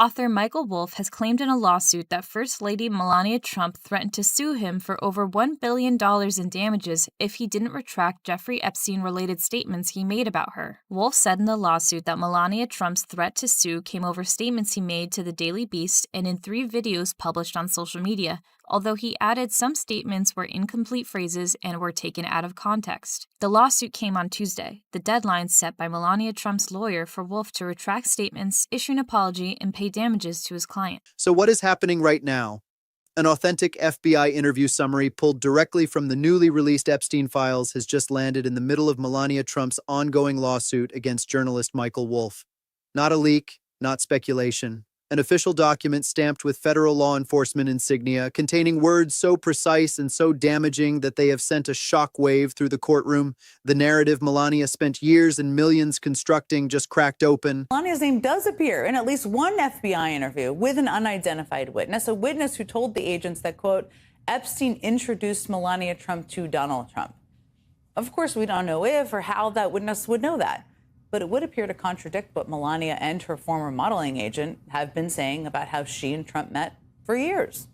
Author Michael Wolff has claimed in a lawsuit that First Lady Melania Trump threatened to sue him for over $1 billion in damages if he didn't retract Jeffrey Epstein-related statements he made about her. Wolff said in the lawsuit that Melania Trump's threat to sue came over statements he made to the Daily Beast and in 3 videos published on social media, although he added some statements were incomplete phrases and were taken out of context. The lawsuit came on Tuesday, the deadline set by Melania Trump's lawyer for Wolff to retract statements, issue an apology, and pay damages to his client. So what is happening right now? An authentic FBI interview summary pulled directly from the newly released Epstein files has just landed in the middle of Melania Trump's ongoing lawsuit against journalist Michael Wolff. Not a leak, not speculation. An official document stamped with federal law enforcement insignia containing words so precise and so damaging that they have sent a shock-wave through the courtroom. The narrative Melania spent years and millions constructing just cracked open. Melania's name does appear in at least one FBI interview with an unidentified witness, a witness who told the agents that, quote, Epstein introduced Melania Trump to Donald Trump. Of course, we don't know if or how that witness would know that, but it would appear to contradict what Melania and her former modeling agent have been saying about how she and Trump met for years.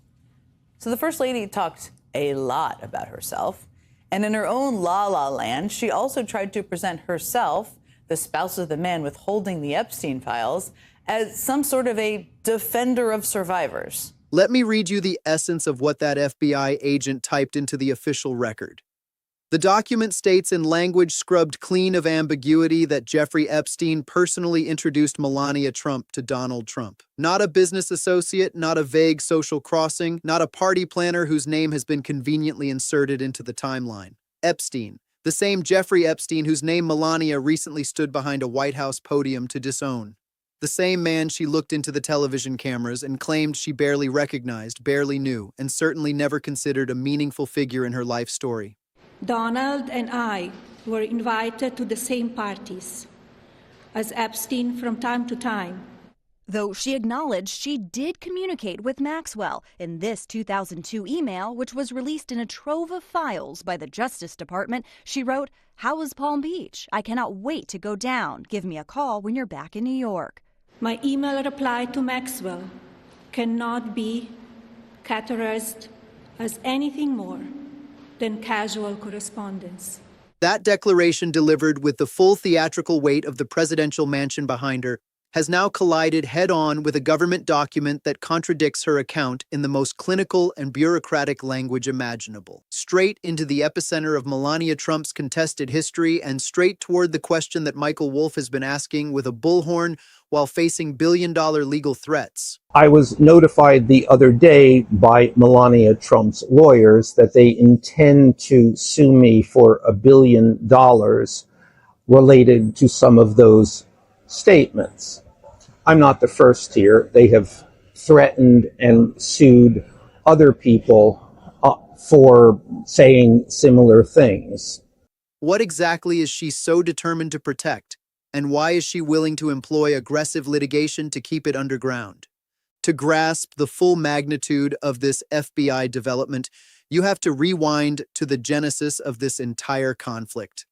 So the First Lady talked a lot about herself, and in her own la-la land, she also tried to present herself, the spouse of the man withholding the Epstein files, as some sort of a defender of survivors. Let me read you the essence of what that FBI agent typed into the official record. The document states in language scrubbed clean of ambiguity that Jeffrey Epstein personally introduced Melania Trump to Donald Trump. Not a business associate, not a vague social crossing, not a party planner whose name has been conveniently inserted into the timeline. Epstein, the same Jeffrey Epstein whose name Melania recently stood behind a White House podium to disown. The same man she looked into the television cameras and claimed she barely recognized, barely knew, and certainly never considered a meaningful figure in her life story. Donald and I were invited to the same parties as Epstein from time to time. Though she acknowledged she did communicate with Maxwell in this 2002 email, which was released in a trove of files by the Justice Department, she wrote, "How was Palm Beach? I cannot wait to go down. Give me a call when you're back in New York." My email reply to Maxwell cannot be categorized as anything more than casual correspondence. That declaration, delivered with the full theatrical weight of the presidential mansion behind her, has now collided head-on with a government document that contradicts her account in the most clinical and bureaucratic language imaginable. Straight into the epicenter of Melania Trump's contested history and straight toward the question that Michael Wolff has been asking with a bullhorn while facing billion-dollar legal threats. I was notified the other day by Melania Trump's lawyers that they intend to sue me for $1 billion related to some of those statements. I'm not the first here. They have threatened and sued other people for saying similar things. What exactly is she so determined to protect? And why is she willing to employ aggressive litigation to keep it underground? To grasp the full magnitude of this FBI development, you have to rewind to the genesis of this entire conflict.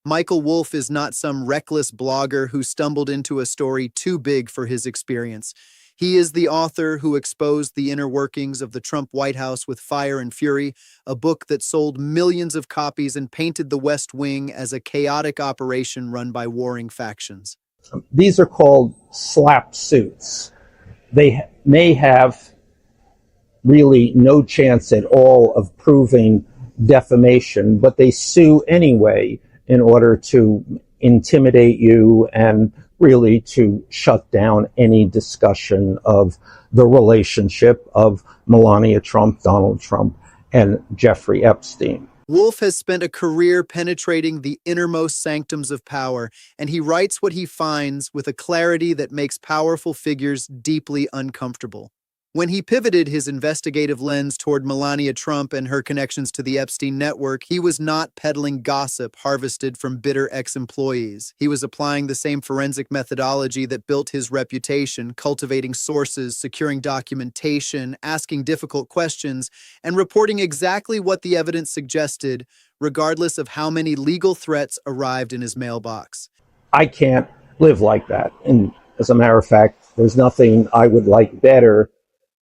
Michael Wolff is not some reckless blogger who stumbled into a story too big for his experience. He is the author who exposed the inner workings of the Trump White House with Fire and Fury, a book that sold millions of copies and painted the West Wing as a chaotic operation run by warring factions. These are called slap suits. They may have really no chance at all of proving defamation, but they sue anyway in order to intimidate you and really to shut down any discussion of the relationship of Melania Trump, Donald Trump, and Jeffrey Epstein. Wolff has spent a career penetrating the innermost sanctums of power, and he writes what he finds with a clarity that makes powerful figures deeply uncomfortable. When he pivoted his investigative lens toward Melania Trump and her connections to the Epstein network, he was not peddling gossip harvested from bitter ex-employees. He was applying the same forensic methodology that built his reputation, cultivating sources, securing documentation, asking difficult questions, and reporting exactly what the evidence suggested, regardless of how many legal threats arrived in his mailbox. I can't live like that. And As a matter of fact, there's nothing I would like better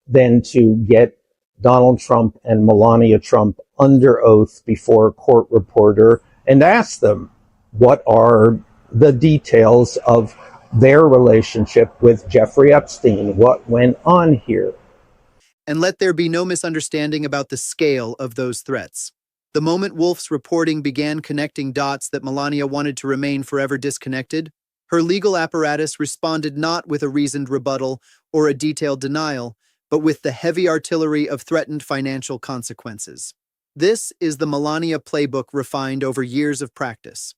than to get Donald Trump and Melania Trump under oath before a court reporter and ask them what are the details of their relationship with Jeffrey Epstein, what went on here. And let there be no misunderstanding about the scale of those threats. The moment Wolff's reporting began connecting dots that Melania wanted to remain forever disconnected, her legal apparatus responded not with a reasoned rebuttal or a detailed denial, but with the heavy artillery of threatened financial consequences. This is the Melania playbook refined over years of practice.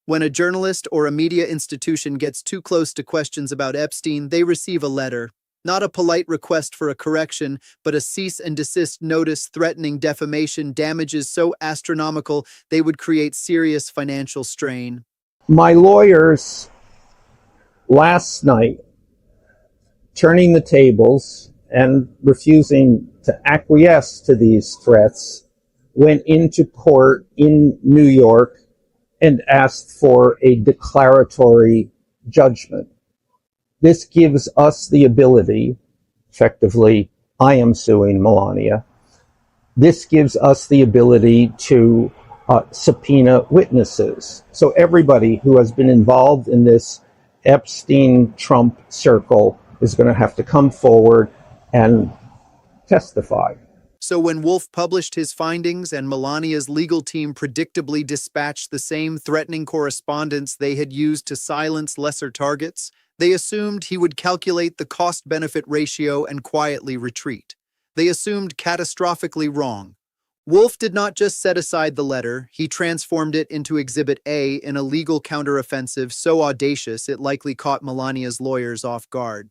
When a journalist or a media institution gets too close to questions about Epstein, they receive a letter, not a polite request for a correction, but a cease and desist notice threatening defamation damages so astronomical they would create serious financial strain. My lawyers last night, turning the tables and refusing to acquiesce to these threats, went into court in New York and asked for a declaratory judgment. This gives us the ability, effectively, I am suing Melania. This gives us the ability to subpoena witnesses. So everybody who has been involved in this Epstein-Trump circle is going to have to come forward and testify. So when Wolff published his findings and Melania's legal team predictably dispatched the same threatening correspondence they had used to silence lesser targets, they assumed he would calculate the cost-benefit ratio and quietly retreat. They assumed catastrophically wrong. Wolff did not just set aside the letter, he transformed it into Exhibit A in a legal counteroffensive so audacious it likely caught Melania's lawyers off guard.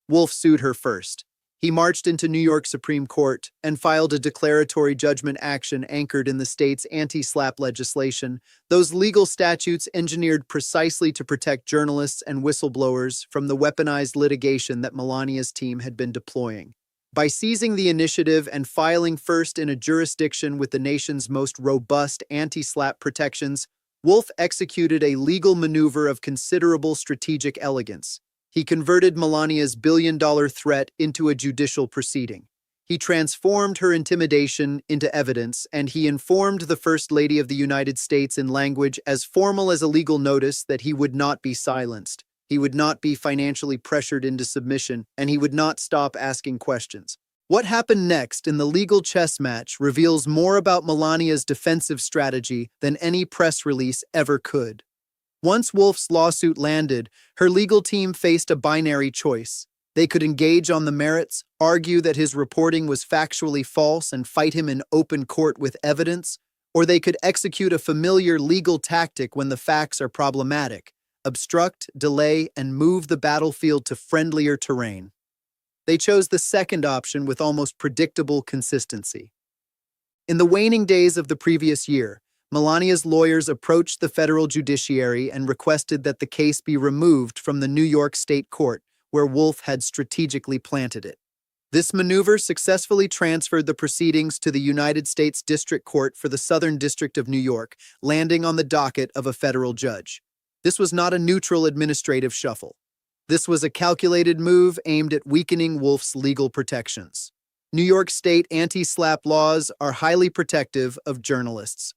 Wolff sued her first. He marched into New York Supreme Court and filed a declaratory judgment action anchored in the state's anti-SLAPP legislation, those legal statutes engineered precisely to protect journalists and whistleblowers from the weaponized litigation that Melania's team had been deploying. By seizing the initiative and filing first in a jurisdiction with the nation's most robust anti-SLAPP protections, Wolff executed a legal maneuver of considerable strategic elegance. He converted Melania's billion-dollar threat into a judicial proceeding. He transformed her intimidation into evidence, and he informed the First Lady of the United States in language as formal as a legal notice that he would not be silenced, he would not be financially pressured into submission, and he would not stop asking questions. What happened next in the legal chess match reveals more about Melania's defensive strategy than any press release ever could. Once Wolff's lawsuit landed, her legal team faced a binary choice. They could engage on the merits, argue that his reporting was factually false and fight him in open court with evidence, or they could execute a familiar legal tactic when the facts are problematic, obstruct, delay, and move the battlefield to friendlier terrain. They chose the second option with almost predictable consistency. In the waning days of the previous year, Melania's lawyers approached the federal judiciary and requested that the case be removed from the New York State Court, where Wolff had strategically planted it. This maneuver successfully transferred the proceedings to the United States District Court for the Southern District of New York, landing on the docket of a federal judge. This was not a neutral administrative shuffle. This was a calculated move aimed at weakening Wolff's legal protections. New York State anti-SLAPP laws are highly protective of journalists.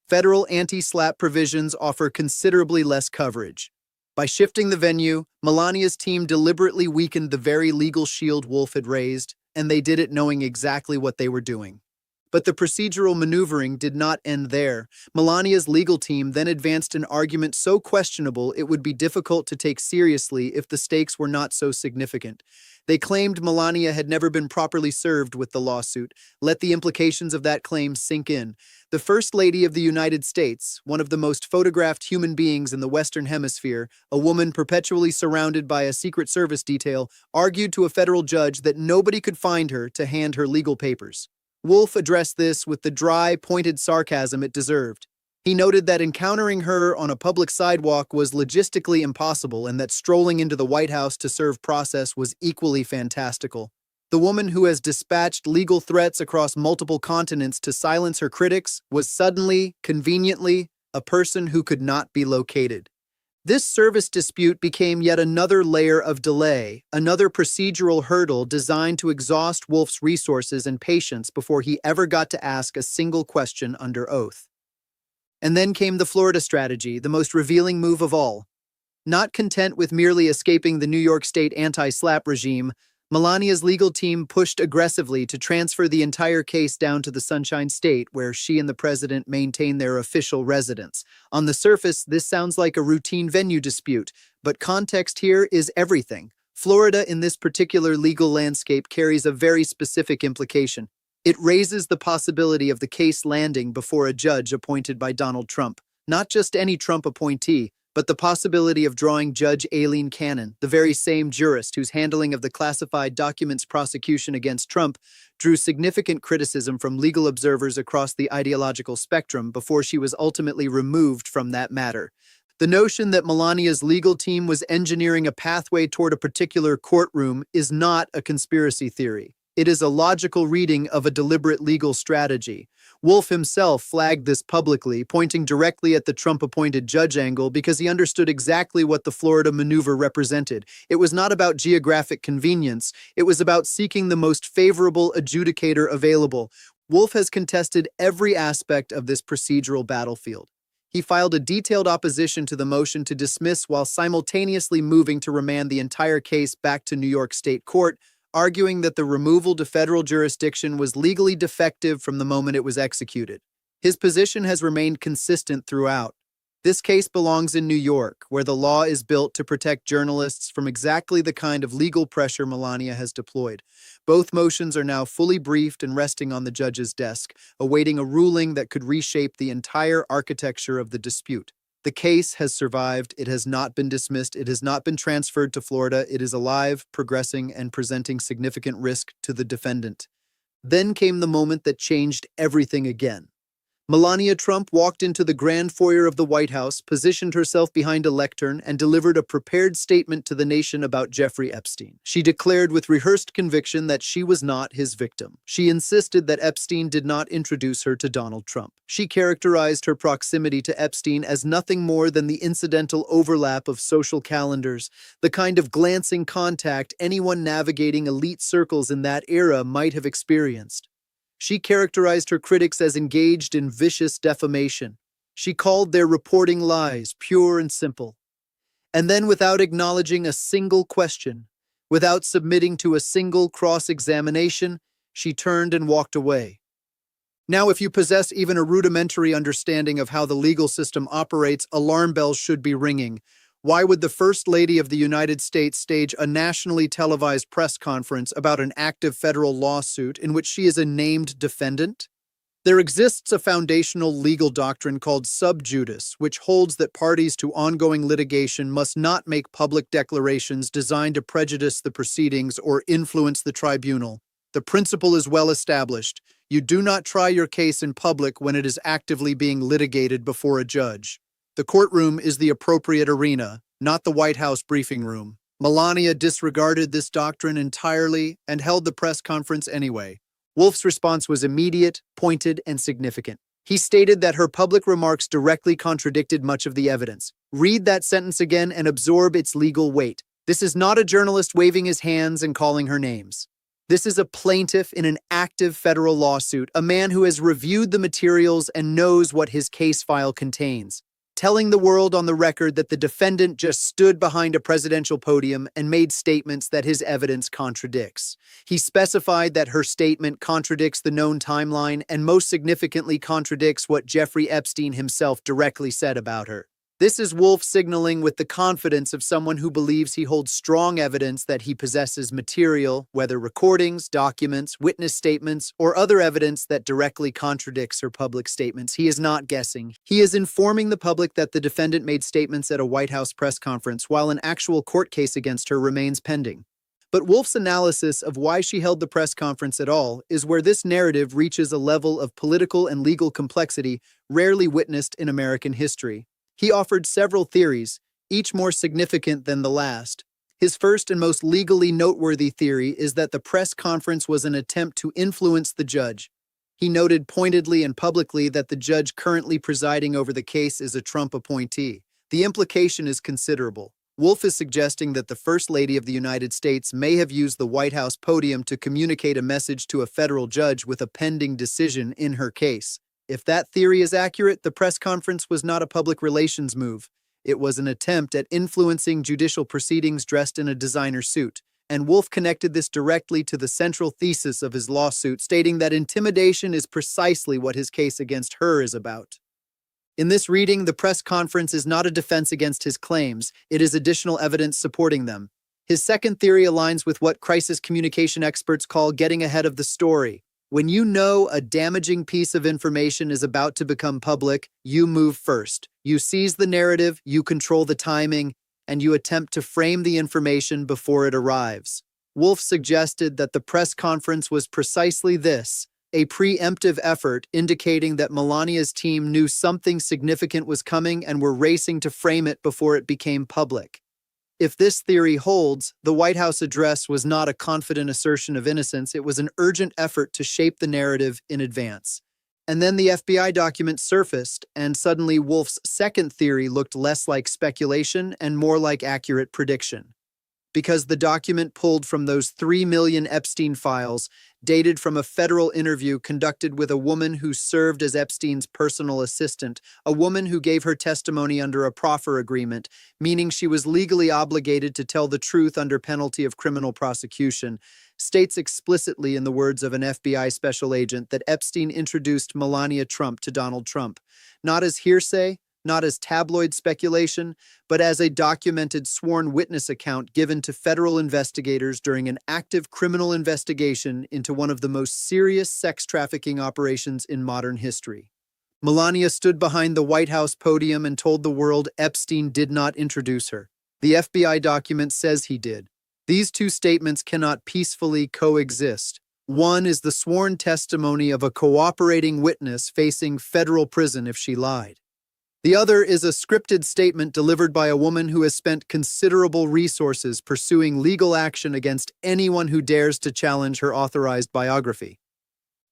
Federal anti-SLAPP provisions offer considerably less coverage. By shifting the venue, Melania's team deliberately weakened the very legal shield Wolff had raised, and they did it knowing exactly what they were doing. But the procedural maneuvering did not end there. Melania's legal team then advanced an argument so questionable it would be difficult to take seriously if the stakes were not so significant. They claimed Melania had never been properly served with the lawsuit. Let the implications of that claim sink in. The First Lady of the United States, one of the most photographed human beings in the Western Hemisphere, a woman perpetually surrounded by a Secret Service detail, argued to a federal judge that nobody could find her to hand her legal papers. Wolff addressed this with the dry, pointed sarcasm it deserved. He noted that encountering her on a public sidewalk was logistically impossible and that strolling into the White House to serve process was equally fantastical. The woman who has dispatched legal threats across multiple continents to silence her critics was suddenly, conveniently, a person who could not be located. This service dispute became yet another layer of delay, another procedural hurdle designed to exhaust Wolff's resources and patience before he ever got to ask a single question under oath. And then came the Florida strategy, the most revealing move of all. Not content with merely escaping the New York State anti-SLAPP regime, Melania's legal team pushed aggressively to transfer the entire case down to the Sunshine State, where she and the president maintain their official residence. On the surface, this sounds like a routine venue dispute, but context here is everything. Florida, in this particular legal landscape, carries a very specific implication. It raises the possibility of the case landing before a judge appointed by Donald Trump. Not just any Trump appointee, but the possibility of drawing Judge Aileen Cannon, the very same jurist whose handling of the classified documents prosecution against Trump drew significant criticism from legal observers across the ideological spectrum before she was ultimately removed from that matter. The notion that Melania's legal team was engineering a pathway toward a particular courtroom is not a conspiracy theory. It is a logical reading of a deliberate legal strategy. Wolff himself flagged this publicly, pointing directly at the Trump-appointed judge angle because he understood exactly what the Florida maneuver represented. It was not about geographic convenience. It was about seeking the most favorable adjudicator available. Wolff has contested every aspect of this procedural battlefield. He filed a detailed opposition to the motion to dismiss while simultaneously moving to remand the entire case back to New York State Court, arguing that the removal to federal jurisdiction was legally defective from the moment it was executed. His position has remained consistent throughout. This case belongs in New York, where the law is built to protect journalists from exactly the kind of legal pressure Melania has deployed. Both motions are now fully briefed and resting on the judge's desk, awaiting a ruling that could reshape the entire architecture of the dispute. The case has survived. It has not been dismissed. It has not been transferred to Florida. It is alive, progressing, and presenting significant risk to the defendant. Then came the moment that changed everything again. Melania Trump walked into the grand foyer of the White House, positioned herself behind a lectern, and delivered a prepared statement to the nation about Jeffrey Epstein. She declared with rehearsed conviction that she was not his victim. She insisted that Epstein did not introduce her to Donald Trump. She characterized her proximity to Epstein as nothing more than the incidental overlap of social calendars, the kind of glancing contact anyone navigating elite circles in that era might have experienced. She characterized her critics as engaged in vicious defamation. She called their reporting lies pure and simple. And then, without acknowledging a single question, without submitting to a single cross-examination, she turned and walked away. Now, if you possess even a rudimentary understanding of how the legal system operates, alarm bells should be ringing. Why would the First Lady of the United States stage a nationally televised press conference about an active federal lawsuit in which she is a named defendant? There exists a foundational legal doctrine called sub judice, which holds that parties to ongoing litigation must not make public declarations designed to prejudice the proceedings or influence the tribunal. The principle is well established. You do not try your case in public when it is actively being litigated before a judge. The courtroom is the appropriate arena, not the White House briefing room. Melania disregarded this doctrine entirely and held the press conference anyway. Wolff's response was immediate, pointed, and significant. He stated that her public remarks directly contradicted much of the evidence. Read that sentence again and absorb its legal weight. This is not a journalist waving his hands and calling her names. This is a plaintiff in an active federal lawsuit, a man who has reviewed the materials and knows what his case file contains, telling the world on the record that the defendant just stood behind a presidential podium and made statements that his evidence contradicts. He specified that her statement contradicts the known timeline and most significantly contradicts what Jeffrey Epstein himself directly said about her. This is Wolff signaling with the confidence of someone who believes he holds strong evidence that he possesses material, whether recordings, documents, witness statements, or other evidence that directly contradicts her public statements. He is not guessing. He is informing the public that the defendant made statements at a White House press conference while an actual court case against her remains pending. But Wolff's analysis of why she held the press conference at all is where this narrative reaches a level of political and legal complexity rarely witnessed in American history. He offered several theories, each more significant than the last. His first and most legally noteworthy theory is that the press conference was an attempt to influence the judge. He noted pointedly and publicly that the judge currently presiding over the case is a Trump appointee. The implication is considerable. Wolff is suggesting that the First Lady of the United States may have used the White House podium to communicate a message to a federal judge with a pending decision in her case. If that theory is accurate, the press conference was not a public relations move. It was an attempt at influencing judicial proceedings dressed in a designer suit. And Wolff connected this directly to the central thesis of his lawsuit, stating that intimidation is precisely what his case against her is about. In this reading, the press conference is not a defense against his claims, it is additional evidence supporting them. His second theory aligns with what crisis communication experts call getting ahead of the story. When you know a damaging piece of information is about to become public, you move first. You seize the narrative, you control the timing, and you attempt to frame the information before it arrives. Wolff suggested that the press conference was precisely this, a preemptive effort indicating that Melania's team knew something significant was coming and were racing to frame it before it became public. If this theory holds, the White House address was not a confident assertion of innocence, it was an urgent effort to shape the narrative in advance. And then the FBI document surfaced, and suddenly Wolff's second theory looked less like speculation and more like accurate prediction. Because the document pulled from those 3 million Epstein files, dated from a federal interview conducted with a woman who served as Epstein's personal assistant, a woman who gave her testimony under a proffer agreement, meaning she was legally obligated to tell the truth under penalty of criminal prosecution, states explicitly in the words of an FBI special agent that Epstein introduced Melania Trump to Donald Trump, not as hearsay, not as tabloid speculation, but as a documented sworn witness account given to federal investigators during an active criminal investigation into one of the most serious sex trafficking operations in modern history. Melania stood behind the White House podium and told the world Epstein did not introduce her. The FBI document says he did. These two statements cannot peacefully coexist. One is the sworn testimony of a cooperating witness facing federal prison if she lied. The other is a scripted statement delivered by a woman who has spent considerable resources pursuing legal action against anyone who dares to challenge her authorized biography.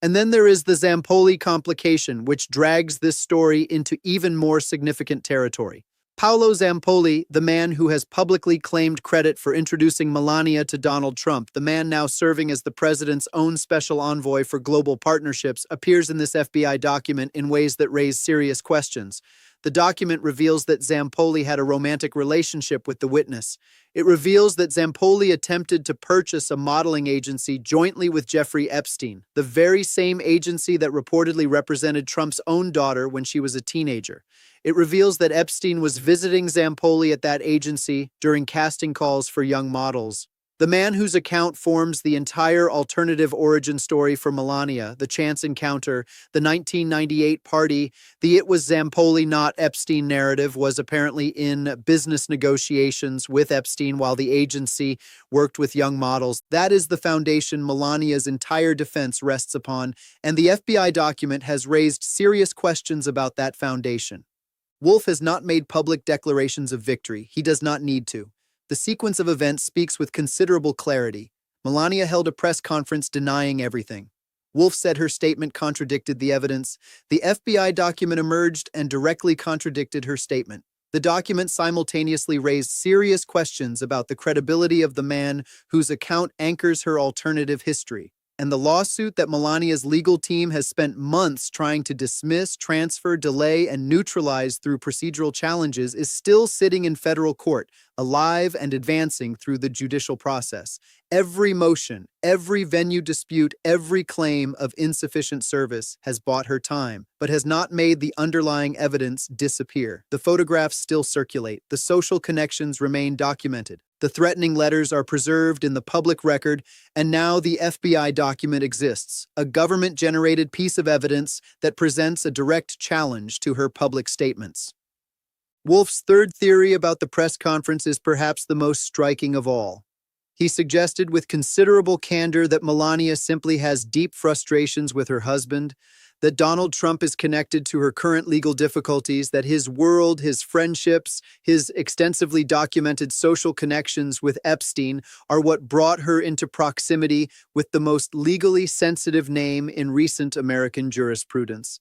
And then there is the Zampoli complication, which drags this story into even more significant territory. Paolo Zampoli, the man who has publicly claimed credit for introducing Melania to Donald Trump, the man now serving as the president's own special envoy for global partnerships, appears in this FBI document in ways that raise serious questions. The document reveals that Zampoli had a romantic relationship with the witness. It reveals that Zampoli attempted to purchase a modeling agency jointly with Jeffrey Epstein, the very same agency that reportedly represented Trump's own daughter when she was a teenager. It reveals that Epstein was visiting Zampoli at that agency during casting calls for young models. The man whose account forms the entire alternative origin story for Melania, the chance encounter, the 1998 party, the "it was Zampoli, not Epstein" narrative was apparently in business negotiations with Epstein while the agency worked with young models. That is the foundation Melania's entire defense rests upon, and the FBI document has raised serious questions about that foundation. Wolff has not made public declarations of victory. He does not need to. The sequence of events speaks with considerable clarity. Melania held a press conference denying everything. Wolff said her statement contradicted the evidence. The FBI document emerged and directly contradicted her statement. The document simultaneously raised serious questions about the credibility of the man whose account anchors her alternative history. And the lawsuit that Melania's legal team has spent months trying to dismiss, transfer, delay, and neutralize through procedural challenges is still sitting in federal court, alive and advancing through the judicial process. Every motion, every venue dispute, every claim of insufficient service has bought her time, but has not made the underlying evidence disappear. The photographs still circulate. The social connections remain documented. The threatening letters are preserved in the public record, and now the FBI document exists, a government-generated piece of evidence that presents a direct challenge to her public statements. Wolff's third theory about the press conference is perhaps the most striking of all. He suggested with considerable candor that Melania simply has deep frustrations with her husband, that Donald Trump is connected to her current legal difficulties, that his world, his friendships, his extensively documented social connections with Epstein are what brought her into proximity with the most legally sensitive name in recent American jurisprudence.